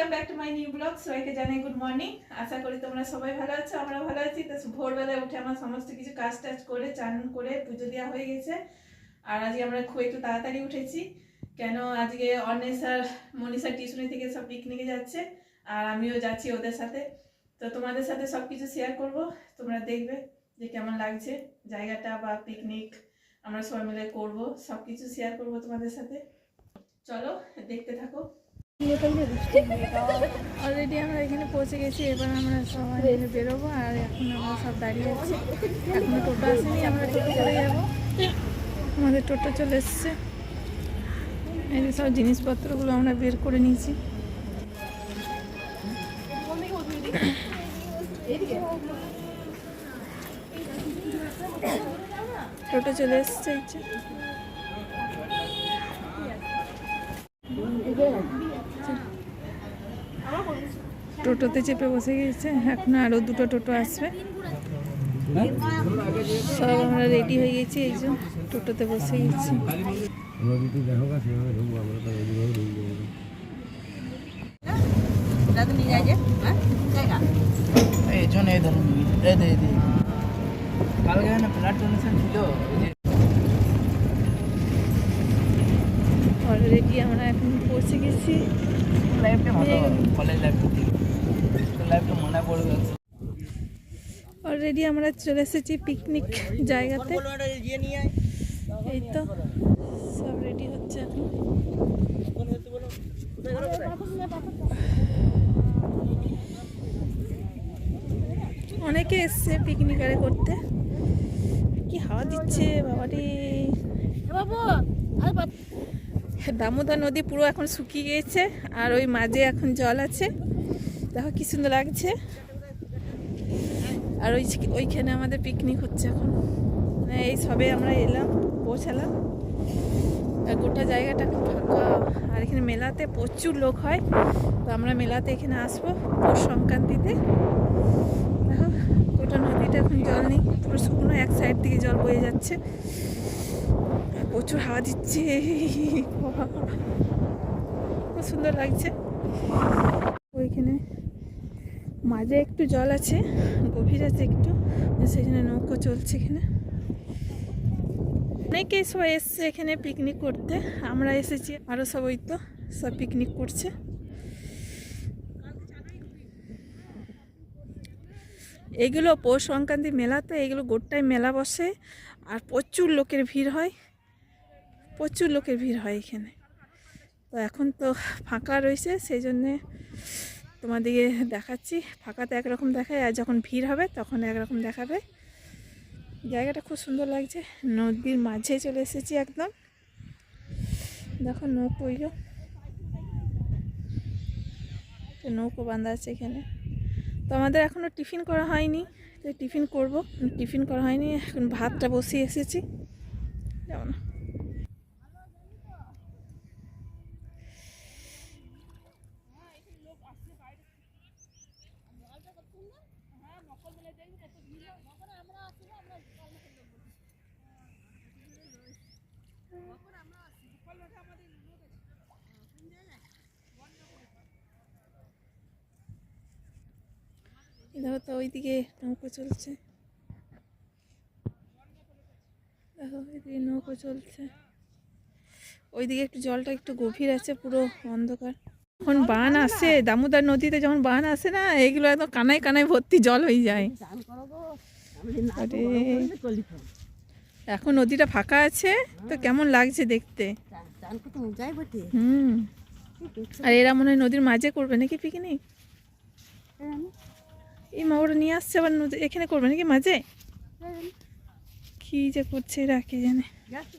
Welcome back to my new blog. সবাইকে জানাই good morning. আশা করি তোমরা সবাই ভালো আছো, আমরা ভালো আছি। তো ভোরবেলায় উঠে আমার সমস্ত কিছু কাজ টাজ করে চান করে পুজো দেওয়া হয়ে গেছে। আর আজকে আমরা খুব একটু তাড়াতাড়ি উঠেছি, কেন আজকে অন্বেষার মনীষার টিউশনি থেকে সব পিকনিকে যাচ্ছে আর আমিও যাচ্ছি ওদের সাথে। তো তোমাদের সাথে সব কিছু শেয়ার করব, তোমরা দেখবে যে কেমন লাগছে জায়গাটা বা পিকনিক আমরা সবাই মিলে করবো, সব কিছু শেয়ার করবো তোমাদের সাথে। চলো দেখতে থাকো। অলরেডি আমরা এখানে পৌঁছে গেছি, এবার আমরা সবাই মিলে বেরোবো। আর এখন আমরা সব দাঁড়িয়ে আছি, এখনো টোটো আসেনি, আমরা টোটো করে যাবো। আমাদের টোটো চলে এসছে। এই যে সব জিনিসপত্রগুলো আমরা বের করে নিয়েছি। টোটো চলে এসছে। টোটোতে চেপে বসে গেছে, এখন আরও দুটো টোটো আসবে। সব আমরা রেডি হয়ে গেছি, এই যে টোটোতে বসে গেছি। অলরেডি আমরা এখন পৌঁছে গেছি। অলরেডি আমরা চলে এসেছি পিকনিক জায়গাতে। এই তো সব রেডি হচ্ছে এখন। অনেকে এসছে পিকনিক করতে। কি হাওয়া দিচ্ছে বাবারে! দামোদর নদী পুরো এখন শুকিয়ে গিয়েছে, আর ওই মাঝে এখন জল আছে। দেখো কি সুন্দর লাগছে। আর ওইখানে আমাদের পিকনিক হচ্ছে এখন। এই সবে আমরা এলাম, পৌঁছালাম। গোটা জায়গাটা খুব ফাঁকা। আর এখানে মেলাতে প্রচুর লোক হয়, তো আমরা মেলাতে এখানে আসবো পৌষ সংক্রান্তিতে। দেখো গোটা নদীটা এখন জল নেই, পুরো শুকনো, এক সাইড থেকে জল বয়ে যাচ্ছে। প্রচুর হাওয়া দিচ্ছে, খুব সুন্দর লাগছে। ওইখানে মাঝে একটু জল আছে, গভীর আছে একটু, সেখানে নৌকো চলছে। এখানে অনেকেই সবাই এসছে এখানে পিকনিক করতে, আমরা এসেছি, আরও সবাই তো সব পিকনিক করছে। এগুলো পৌষ সংক্রান্তি মেলাতে এগুলো গোটাই মেলা বসে, আর প্রচুর লোকের ভিড় হয়, প্রচুর লোকের ভিড় হয় এখানে। তো এখন তো ফাঁকা রয়েছে, সেই জন্যে তোমাদেরকে দেখাচ্ছি। ফাঁকাতে একরকম দেখায়, আর যখন ভিড় হবে তখন একরকম দেখাবে। জায়গাটা খুব সুন্দর লাগছে, নদীর মাঝে চলে এসেছি একদম। দেখো নৌকো, নৌকো বাঁধা আছে এখানে। তো আমাদের এখনও টিফিন করা হয়নি, তো টিফিন করব। টিফিন করা হয়নি, এখন ভাতটা বসিয়ে এসেছি। যাও না, দেখো তো ওইদিকে নৌকো চলছে। দেখো ওইদিকে নৌকো চলছে, ওইদিকে একটু জলটা একটু গভীর আছে, পুরো অন্ধকার। যখন বান আসে, দামোদর নদীতে যখন বান আসে না, এইগুলো একদম কানায় কানায় ভর্তি জল হয়ে যায়। এখন নদীটা ফাঁকা আছে, তো কেমন লাগছে দেখতে। আর এরা মনে হয় নদীর মাঝে করবে নাকি পিকনিক। এই মা ওরা নিয়ে আসছে, আবার নদী এখানে করবে নাকি মাঝে। কি যে করছে এরা, কে জানে।